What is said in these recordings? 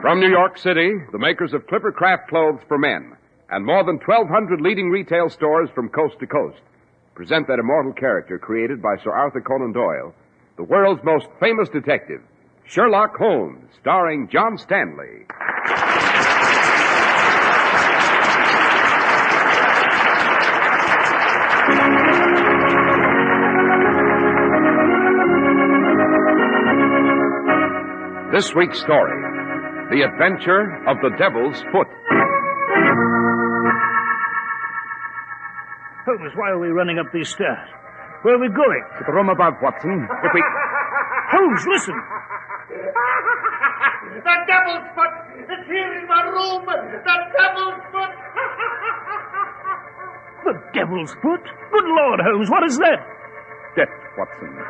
From New York City, the makers of Clipper Craft Clothes for Men and more than 1,200 leading retail stores from coast to coast present that immortal character created by Sir Arthur Conan Doyle, the world's most famous detective, Sherlock Holmes, starring John Stanley. This week's story, The Adventure of the Devil's Foot. Holmes, why are we running up these stairs? Where are we going? To the room above, Watson. If we... Holmes, listen! The devil's foot is here in my room! The devil's foot! The devil's foot? Good Lord, Holmes, what is that? Death, Watson. A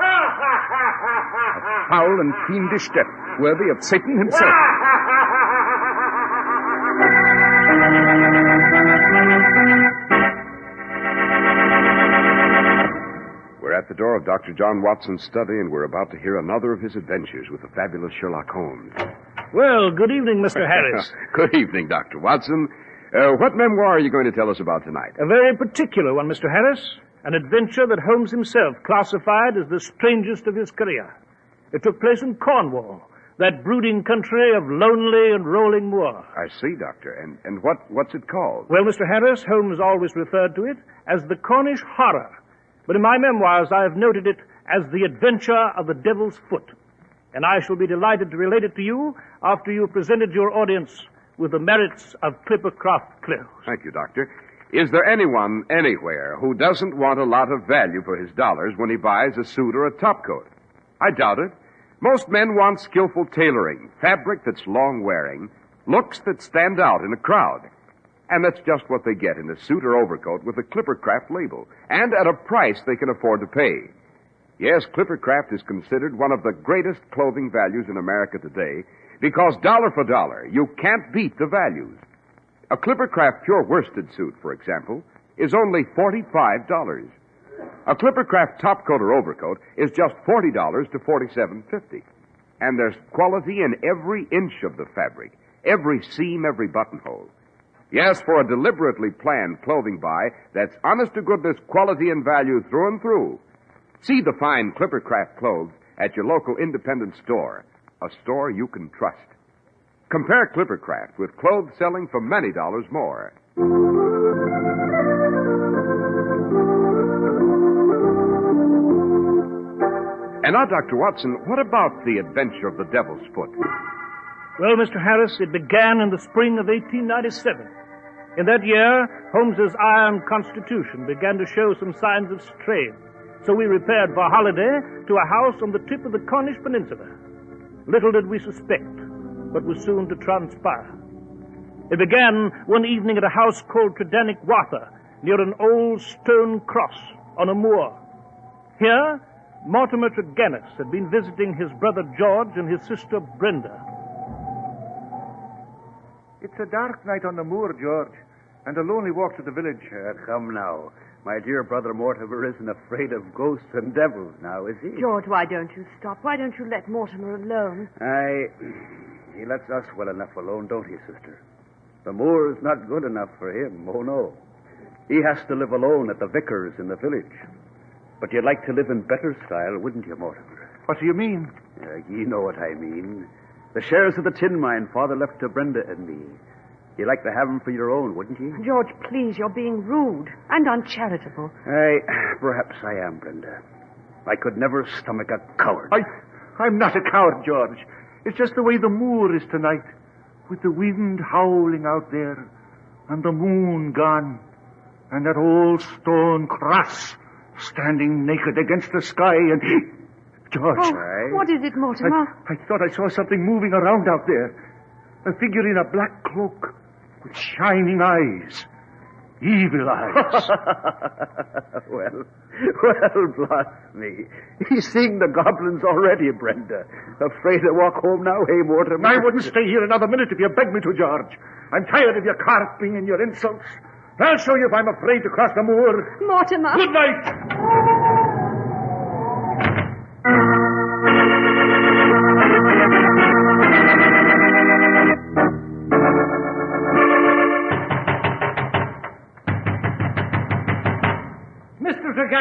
foul and fiendish death, worthy of Satan himself. We're at the door of Dr. John Watson's study, and we're about to hear another of his adventures with the fabulous Sherlock Holmes. Well, good evening, Mr. Harris. Good evening, Dr. Watson. What memoir are you going to tell us about tonight? A very particular one, Mr. Harris. An adventure that Holmes himself classified as the strangest of his career. It took place in Cornwall, that brooding country of lonely and rolling moor. I see, Doctor. And what's it called? Well, Mr. Harris, Holmes always referred to it as the Cornish Horror. But in my memoirs, I have noted it as the Adventure of the Devil's Foot. And I shall be delighted to relate it to you after you've presented your audience with the merits of Clipper Craft clothes. Thank you, Doctor. Is there anyone, anywhere, who doesn't want a lot of value for his dollars when he buys a suit or a topcoat? I doubt it. Most men want skillful tailoring, fabric that's long-wearing, looks that stand out in a crowd. And that's just what they get in a suit or overcoat with a Clipper Craft label, and at a price they can afford to pay. Yes, Clipper Craft is considered one of the greatest clothing values in America today, because dollar for dollar, you can't beat the values. A Clipper Craft pure worsted suit, for example, is only $45. A Clipper Craft topcoat or overcoat is just $40 to $47.50. And there's quality in every inch of the fabric, every seam, every buttonhole. Yes, for a deliberately planned clothing buy that's honest-to-goodness quality and value through and through. See the fine Clipper Craft clothes at your local independent store, a store you can trust. Compare Clipper Craft with clothes selling for many dollars more. And now, Dr. Watson, what about the Adventure of the Devil's Foot? Well, Mr. Harris, it began in the spring of 1897. In that year, Holmes's iron constitution began to show some signs of strain. So we repaired for a holiday to a house on the tip of the Cornish Peninsula. Little did we suspect what was soon to transpire. It began one evening at a house called Tredanick Wather, near an old stone cross on a moor. Here, Mortimer Tregennis had been visiting his brother George and his sister Brenda. It's a dark night on the moor, George, and a lonely walk to the village. Come now. My dear brother Mortimer isn't afraid of ghosts and devils now, is he? George, why don't you stop? Why don't you let Mortimer alone? He lets us well enough alone, don't he, sister? The moor's not good enough for him, oh no. He has to live alone at the vicar's in the village. But you'd like to live in better style, wouldn't you, Mortimer? What do you mean? You know what I mean. The shares of the tin mine Father left to Brenda and me. You'd like to have them for your own, wouldn't you? George, please, you're being rude and uncharitable. Perhaps I am, Brenda. I could never stomach a coward. I'm not a coward, George. It's just the way the moor is tonight, with the wind howling out there, and the moon gone, and that old stone cross standing naked against the sky, and... George. Oh, what is it, Mortimer? I thought I saw something moving around out there. A figure in a black cloak with shining eyes. Evil eyes. Well, blast me. He's seeing the goblins already, Brenda. Afraid to walk home now, hey, Mortimer? I wouldn't stay here another minute if you begged me to, George. I'm tired of your carping and your insults. I'll show you if I'm afraid to cross the moor. Mortimer. Good night.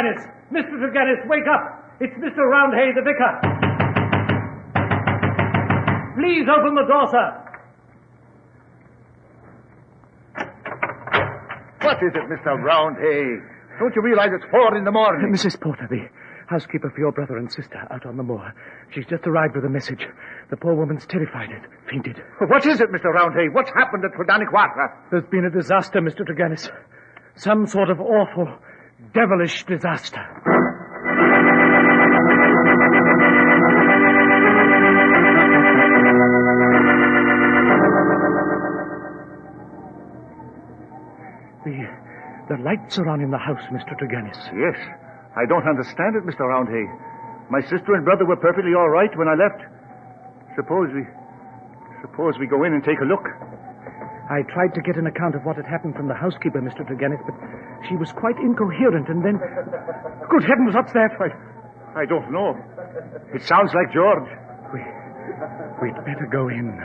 Tregennis! Mr. Tregennis, wake up! It's Mr. Roundhay, the vicar. Please open the door, sir. What is it, Mr. Roundhay? Don't you realize it's 4 in the morning? Mrs. Porter, the housekeeper for your brother and sister out on the moor. She's just arrived with a message. The poor woman's terrified and fainted. What is it, Mr. Roundhay? What's happened at Prodaniquatra? There's been a disaster, Mr. Tregennis. Some sort of awful, devilish disaster. The lights are on in the house, Mr. Tregennis. Yes. I don't understand it, Mr. Roundhay. My sister and brother were perfectly all right when I left. Suppose we go in and take a look. I tried to get an account of what had happened from the housekeeper, Mr. Tregennis, but she was quite incoherent, and then... Good heavens, what's that? I don't know. It sounds like George. We'd better go in.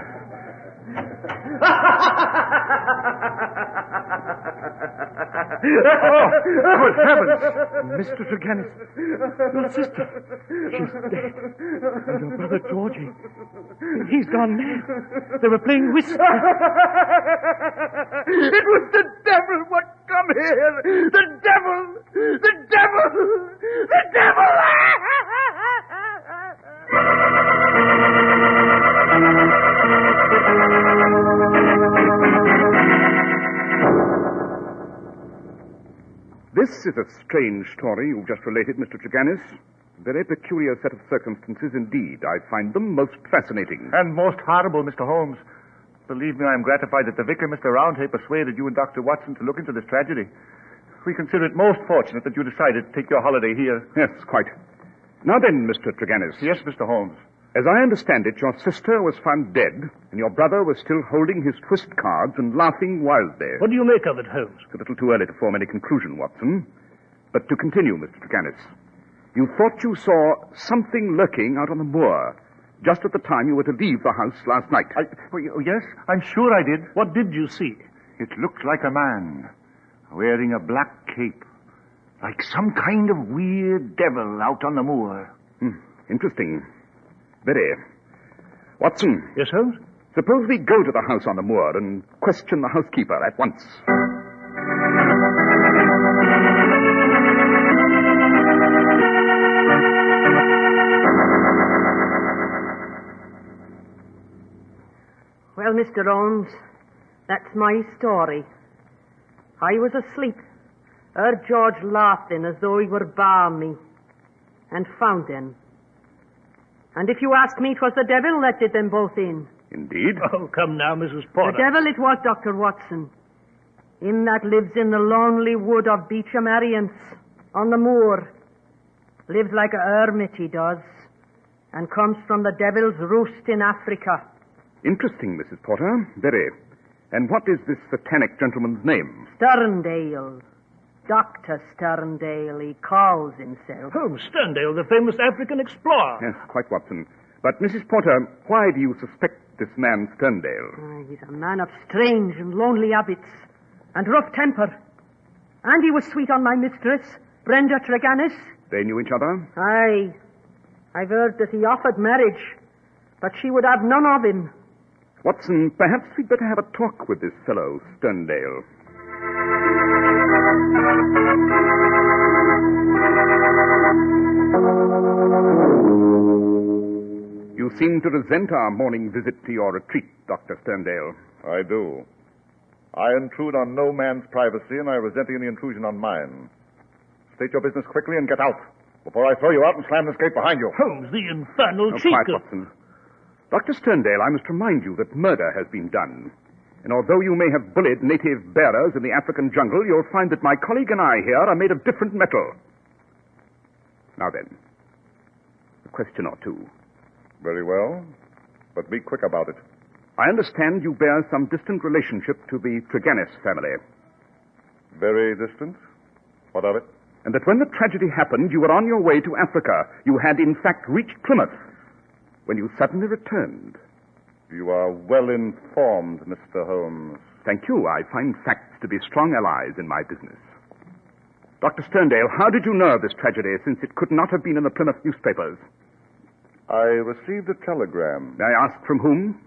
Oh, good heavens! Mr. Tregennis, your sister, she's dead. And your brother Georgie, he's gone mad. They were playing whist. It was the devil what come here. The devil! The devil! The devil! This is a strange story you've just related, Mr. Tregennis. Very peculiar set of circumstances indeed. I find them most fascinating. And most horrible, Mr. Holmes. Believe me, I'm gratified that the vicar, Mr. Roundhay, persuaded you and Dr. Watson to look into this tragedy. We consider it most fortunate that you decided to take your holiday here. Yes, quite. Now then, Mr. Tregennis. Yes, Mr. Holmes. As I understand it, your sister was found dead, and your brother was still holding his twist cards and laughing wildly. What do you make of it, Holmes? It's a little too early to form any conclusion, Watson. But to continue, Mr. Tregennis, you thought you saw something lurking out on the moor just at the time you were to leave the house last night. Yes, I'm sure I did. What did you see? It looked like a man wearing a black cape, like some kind of weird devil out on the moor. Interesting. Very. Watson. Yes, Holmes? Suppose we go to the house on the moor and question the housekeeper at once. Well, Mr. Holmes, that's my story. I was asleep. Heard George laughing as though he were balmy, and found him. And if you ask me, 'twas the devil let did them both in. Indeed? Oh, come now, Mrs. Porter. The devil it was, Dr. Watson. Him that lives in the lonely wood of Beecham Ariance, on the moor. Lives like a hermit, he does, and comes from the devil's roost in Africa. Interesting, Mrs. Porter. Very. And what is this satanic gentleman's name? Sterndale. Dr. Sterndale, he calls himself. Holmes, Sterndale, the famous African explorer. Yes, quite, Watson. But, Mrs. Porter, why do you suspect this man Sterndale? He's a man of strange and lonely habits, and rough temper. And he was sweet on my mistress, Brenda Tregennis. They knew each other? Aye. I've heard that he offered marriage, but she would have none of him. Watson, perhaps we'd better have a talk with this fellow, Sterndale. You seem to resent our morning visit to your retreat, Dr. Sterndale. I do. I intrude on no man's privacy, and I resent any intrusion on mine. State your business quickly and get out, before I throw you out and slam this gate behind you. Holmes, the infernal cheat. Quiet, Watson. Dr. Sterndale, I must remind you that murder has been done. And although you may have bullied native bearers in the African jungle, you'll find that my colleague and I here are made of different metal. Now then, a question or two. Very well, but be quick about it. I understand you bear some distant relationship to the Tregennis family. Very distant? What of it? And that when the tragedy happened, you were on your way to Africa. You had, in fact, reached Plymouth when you suddenly returned. You are well informed, Mr. Holmes. Thank you. I find facts to be strong allies in my business. Dr. Sterndale, how did you know of this tragedy, since it could not have been in the Plymouth newspapers? I received a telegram. May I ask from whom?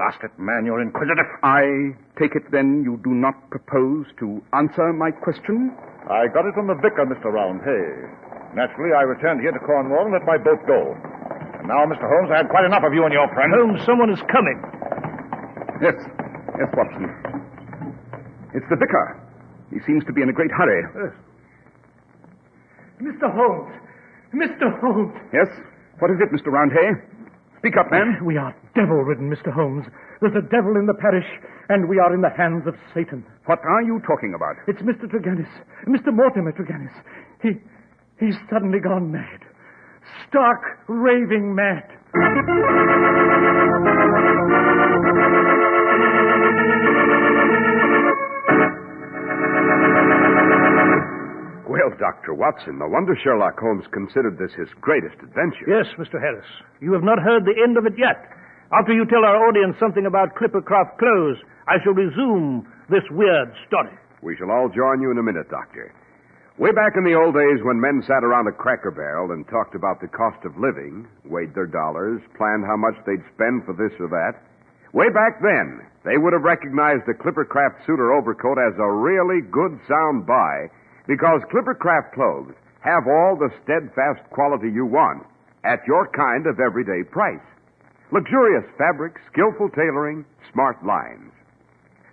Lost it, man. You're inquisitive. I take it, then, you do not propose to answer my question? I got it from the vicar, Mr. Roundhay. Naturally, I returned here to Cornwall and let my boat go. And now, Mr. Holmes, I had quite enough of you and your friend. Holmes, someone is coming. Yes, Watson. It's the vicar. He seems to be in a great hurry. Yes. Mr. Holmes! Mr. Holmes! Yes? What is it, Mr. Roundhay? Speak up, man. We are devil-ridden, Mr. Holmes. There's a devil in the parish, and we are in the hands of Satan. What are you talking about? It's Mr. Tregennis. Mr. Mortimer Tregennis. He's suddenly gone mad. Stark, raving mad. Well, Dr. Watson, no wonder Sherlock Holmes considered this his greatest adventure. Yes, Mr. Harris. You have not heard the end of it yet. After you tell our audience something about Clippercraft clothes, I shall resume this weird story. We shall all join you in a minute, Doctor. Way back in the old days when men sat around a cracker barrel and talked about the cost of living, weighed their dollars, planned how much they'd spend for this or that, way back then, they would have recognized a Clippercraft suit or overcoat as a really good sound buy, because Clippercraft clothes have all the steadfast quality you want at your kind of everyday price. Luxurious fabric, skillful tailoring, smart lines.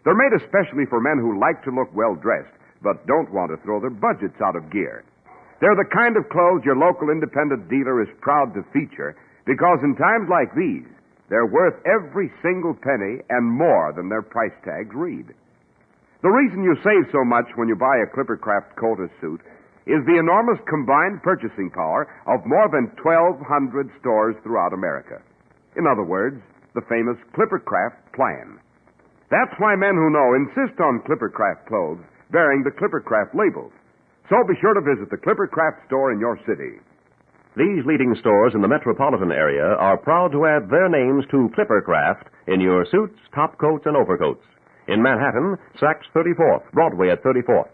They're made especially for men who like to look well-dressed, but don't want to throw their budgets out of gear. They're the kind of clothes your local independent dealer is proud to feature, because in times like these, they're worth every single penny and more than their price tags read. The reason you save so much when you buy a Clippercraft coat or suit is the enormous combined purchasing power of more than 1,200 stores throughout America. In other words, the famous Clippercraft plan. That's why men who know insist on Clippercraft clothes bearing the Clippercraft labels. So be sure to visit the Clippercraft store in your city. These leading stores in the metropolitan area are proud to add their names to Clippercraft in your suits, top coats, and overcoats. In Manhattan, Saks 34th, Broadway at 34th.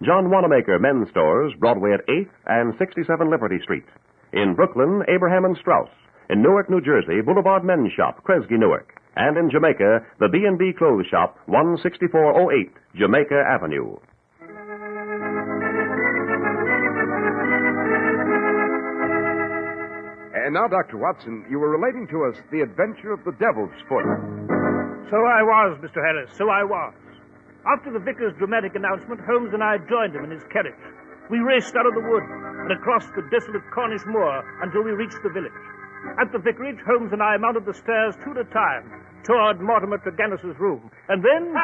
John Wanamaker Men's Stores, Broadway at 8th and 67 Liberty Street. In Brooklyn, Abraham and Strauss. In Newark, New Jersey, Boulevard Men's Shop, Kresge, Newark. And in Jamaica, the B&B Clothes Shop, 16408 Jamaica Avenue. And now, Dr. Watson, you were relating to us the adventure of the Devil's Foot. So I was, Mr. Harris, so I was. After the vicar's dramatic announcement, Holmes and I joined him in his carriage. We raced out of the wood and across the desolate Cornish moor until we reached the village. At the vicarage, Holmes and I mounted the stairs two at a time toward Mortimer Tregennis's room. And then...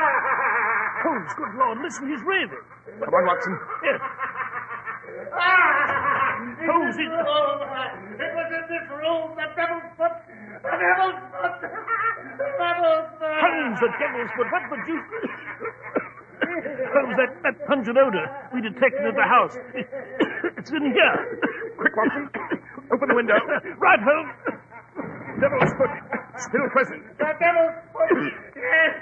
Holmes, good Lord, listen, he's raving. Come on, Watson. Yes. Holmes, it was in this room, the Devil's Foot. The Devil's Foot. The Devil's Foot. Holmes, the Devil's Foot. What the deuce? Holmes, that pungent odor we detected at the house. It's in here. Quick, Watson. Open the window. Right, Holmes. Devil's Foot. Still present. The Devil's Foot. Yes.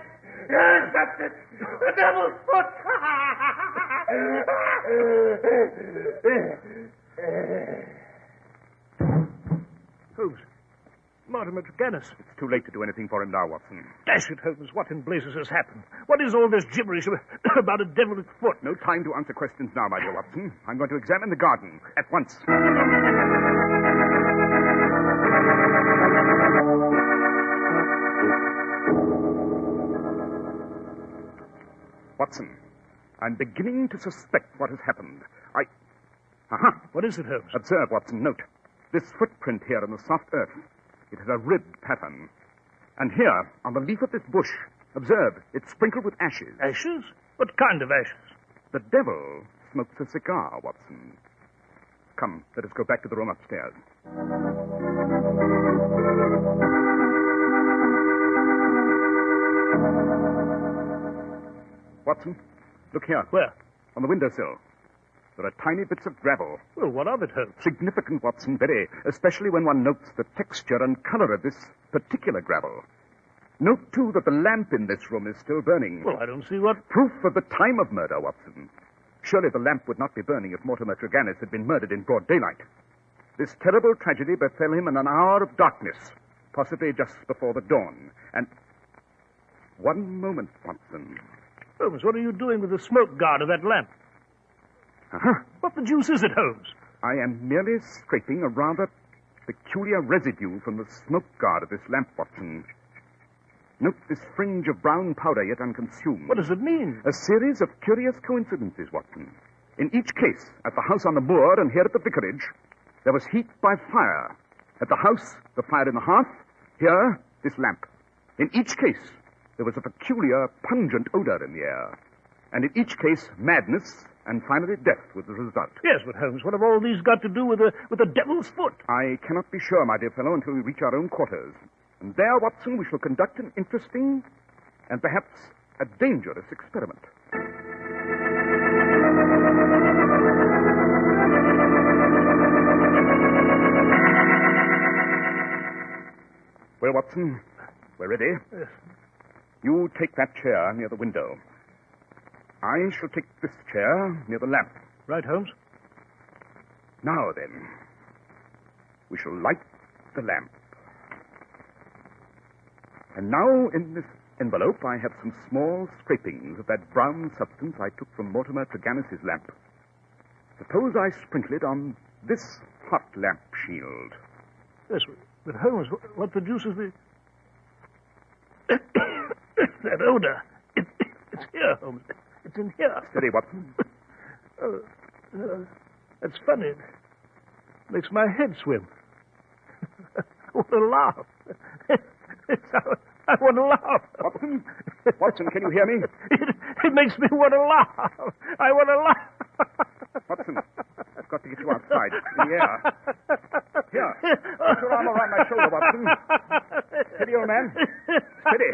Yes, that's it. The Devil's Foot. Holmes. Mortimer Tregennis. It's too late to do anything for him now, Watson. Dash it, Holmes. What in blazes has happened? What is all this gibberish about a devil's foot? No time to answer questions now, my dear Watson. I'm going to examine the garden at once. Watson, I'm beginning to suspect what has happened. Aha! What is it, Holmes? Observe, Watson. Note. This footprint here in the soft earth. It has a ribbed pattern. And here, on the leaf of this bush, observe, it's sprinkled with ashes. Ashes? What kind of ashes? The devil smokes a cigar, Watson. Come, let us go back to the room upstairs. Watson, look here. Where? On the windowsill. There are tiny bits of gravel. Well, what of it, Holmes? Significant, Watson, very, especially when one notes the texture and color of this particular gravel. Note, too, that the lamp in this room is still burning. Well, I don't see what... Proof of the time of murder, Watson. Surely the lamp would not be burning if Mortimer Tregennis had been murdered in broad daylight. This terrible tragedy befell him in an hour of darkness, possibly just before the dawn. And... One moment, Watson. Holmes, what are you doing with the smoke guard of that lamp? Uh-huh. What the deuce is it, Holmes? I am merely scraping a rather peculiar residue from the smoke guard of this lamp, Watson. Note this fringe of brown powder yet unconsumed. What does it mean? A series of curious coincidences, Watson. In each case, at the house on the moor and here at the vicarage, there was heat by fire. At the house, the fire in the hearth. Here, this lamp. In each case, there was a peculiar, pungent odor in the air. And in each case, madness and finally death was the result. Yes, but Holmes, what have all these got to do with the devil's foot? I cannot be sure, my dear fellow, until we reach our own quarters. And there, Watson, we shall conduct an interesting and perhaps a dangerous experiment. Well, Watson, we're ready. Yes. You take that chair near the window. I shall take this chair near the lamp. Right, Holmes. Now, then, we shall light the lamp. And now, in this envelope, I have some small scrapings of that brown substance I took from Mortimer Tregennis's lamp. Suppose I sprinkle it on this hot lamp shield. Yes, but Holmes, what produces the... that odor? It's here, Holmes. It's in here. Steady, Watson. That's funny. It makes my head swim. I want to laugh. I want to laugh. Watson? Watson, can you hear me? It makes me want to laugh. I want to laugh. Watson, I've got to get you outside in the air. Here, put your arm around my shoulder, Watson. Steady, old man. Steady.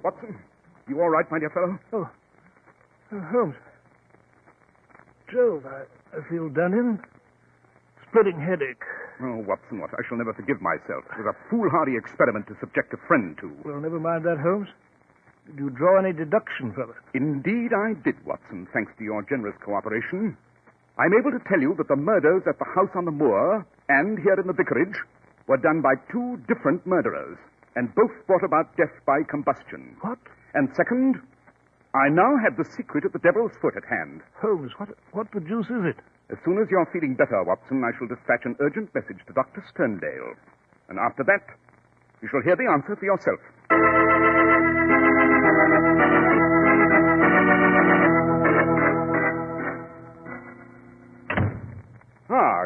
Watson, you all right, my dear fellow? Oh, Holmes. Jove, I feel done in. Splitting headache. Oh, Watson, what? I shall never forgive myself. It was a foolhardy experiment to subject a friend to. Well, never mind that, Holmes. Did you draw any deduction from it? Indeed I did, Watson, thanks to your generous cooperation. I'm able to tell you that the murders at the house on the moor and here in the vicarage were done by two different murderers, and both brought about death by combustion. What? And second, I now have the secret of the devil's foot at hand. Holmes, what the deuce is it? As soon as you're feeling better, Watson, I shall dispatch an urgent message to Dr. Sterndale. And after that, you shall hear the answer for yourself.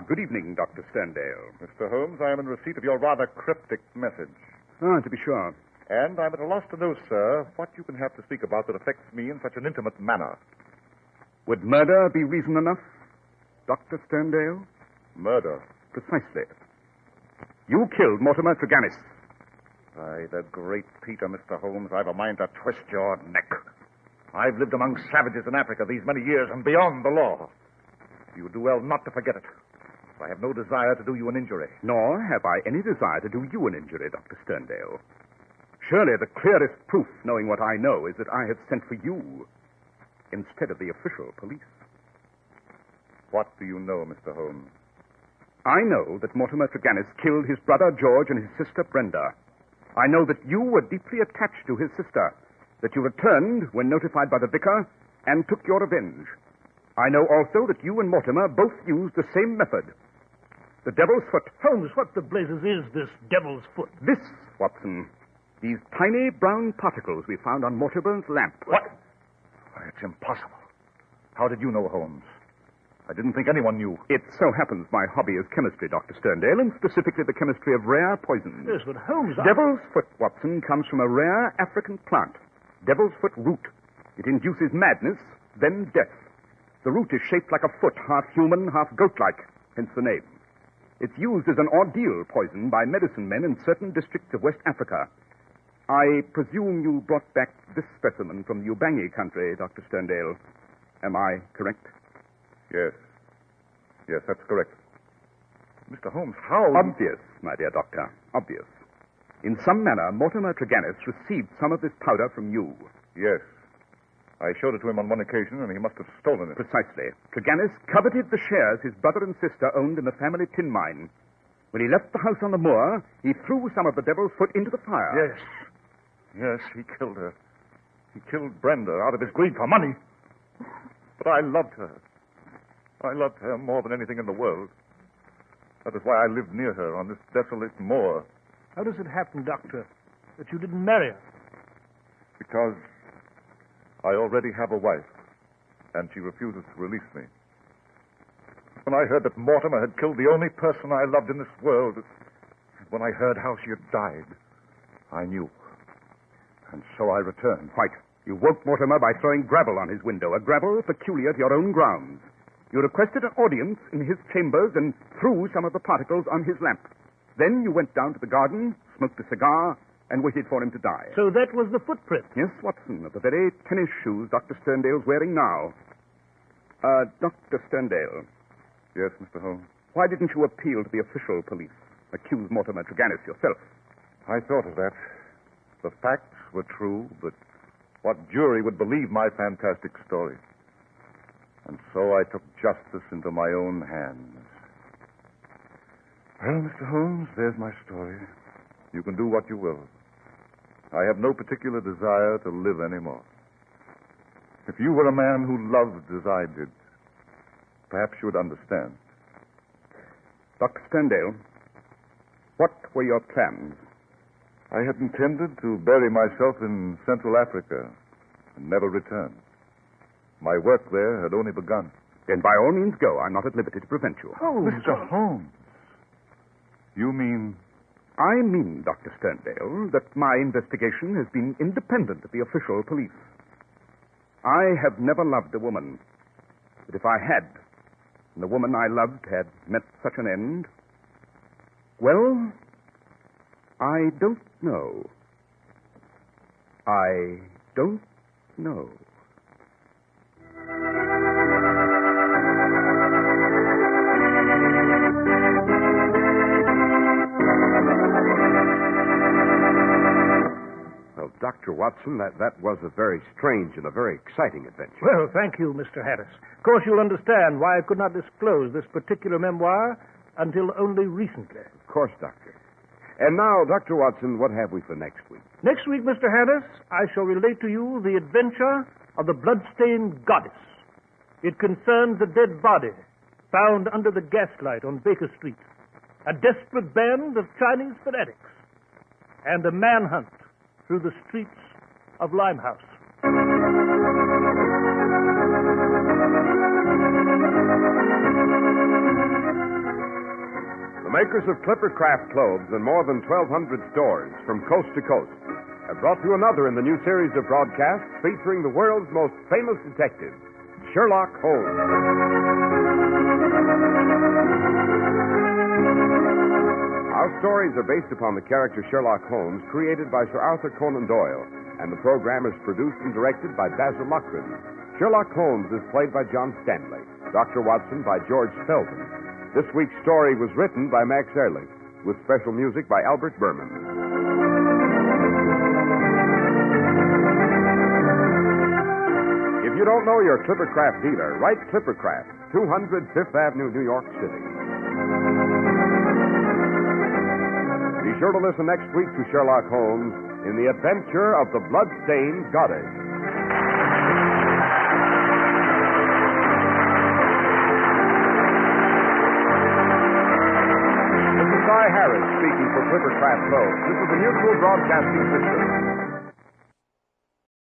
Good evening, Dr. Sterndale. Mr. Holmes, I am in receipt of your rather cryptic message. To be sure. And I'm at a loss to know, sir, what you can have to speak about that affects me in such an intimate manner. Would murder be reason enough, Dr. Sterndale? Murder? Precisely. You killed Mortimer Tregennis. By the great Peter, Mr. Holmes, I've a mind to twist your neck. I've lived among savages in Africa these many years and beyond the law. You do well not to forget it. I have no desire to do you an injury. Nor have I any desire to do you an injury, Dr. Sterndale. Surely the clearest proof, knowing what I know, is that I have sent for you instead of the official police. What do you know, Mr. Holmes? I know that Mortimer Tregennis killed his brother George and his sister Brenda. I know that you were deeply attached to his sister, that you returned when notified by the vicar and took your revenge. I know also that you and Mortimer both used the same method. The devil's foot. Holmes, what the blazes is this devil's foot? This, Watson. These tiny brown particles we found on Mortimer's lamp. What? Why, it's impossible. How did you know, Holmes? I didn't think anyone knew. It so happens my hobby is chemistry, Dr. Sterndale, and specifically the chemistry of rare poisons. Yes, but Holmes... Devil's foot, Watson, comes from a rare African plant. Devil's foot root. It induces madness, then death. The root is shaped like a foot, half human, half goat-like, hence the name. It's used as an ordeal poison by medicine men in certain districts of West Africa. I presume you brought back this specimen from the Ubangi country, Dr. Sterndale. Am I correct? Yes. Yes, that's correct. Mr. Holmes, how... Obvious, my dear doctor. Obvious. In some manner, Mortimer Tregennis received some of this powder from you. Yes. I showed it to him on one occasion, and he must have stolen it. Precisely. Tregennis coveted the shares his brother and sister owned in the family tin mine. When he left the house on the moor, he threw some of the devil's foot into the fire. Yes. Yes, he killed her. He killed Brenda out of his greed for money. But I loved her. I loved her more than anything in the world. That is why I lived near her on this desolate moor. How does it happen, Doctor, that you didn't marry her? Because I already have a wife, and she refuses to release me. When I heard that Mortimer had killed the only person I loved in this world, and when I heard how she had died, I knew. And so I returned. Quite. You woke Mortimer by throwing gravel on his window, a gravel peculiar to your own grounds. You requested an audience in his chambers and threw some of the particles on his lamp. Then you went down to the garden, smoked a cigar, and waited for him to die. So that was the footprint? Yes, Watson, of the very tennis shoes Dr. Sterndale's wearing now. Dr. Sterndale. Yes, Mr. Holmes? Why didn't you appeal to the official police? Accuse Mortimer Tregennis yourself? I thought of that. The facts were true, but what jury would believe my fantastic story? And so I took justice into my own hands. Well, Mr. Holmes, there's my story. You can do what you will. I have no particular desire to live anymore. If you were a man who loved as I did, perhaps you would understand. Dr. Sterndale, what were your plans? I had intended to bury myself in Central Africa and never return. My work there had only begun. Then by all means go. I'm not at liberty to prevent you. Oh, Mr. Holmes. You mean... I mean, Dr. Sterndale, that my investigation has been independent of the official police. I have never loved a woman. But if I had, and the woman I loved had met such an end, well, I don't know. I don't know. Well, Dr. Watson, that was a very strange and a very exciting adventure. Well, thank you, Mr. Harris. Of course, you'll understand why I could not disclose this particular memoir until only recently. Of course, Doctor. And now, Dr. Watson, what have we for next week? Next week, Mr. Harris, I shall relate to you the adventure of the bloodstained goddess. It concerns a dead body found under the gaslight on Baker Street, a desperate band of Chinese fanatics, and a manhunt through the streets of Limehouse. The makers of Clippercraft clothes in more than 1,200 stores from coast to coast have brought you another in the new series of broadcasts featuring the world's most famous detective, Sherlock Holmes. Our stories are based upon the character Sherlock Holmes, created by Sir Arthur Conan Doyle, and the program is produced and directed by Basil Loughlin. Sherlock Holmes is played by John Stanley, Dr. Watson by George Felton. This week's story was written by Max Ehrlich, with special music by Albert Berman. If you don't know your Clippercraft dealer, write Clippercraft, 200 Fifth Avenue, New York City. Be sure to listen next week to Sherlock Holmes in the adventure of the blood-stained goddess. This is Cy Harris speaking for Clippercraft Clothes. This is the Mutual Broadcasting System.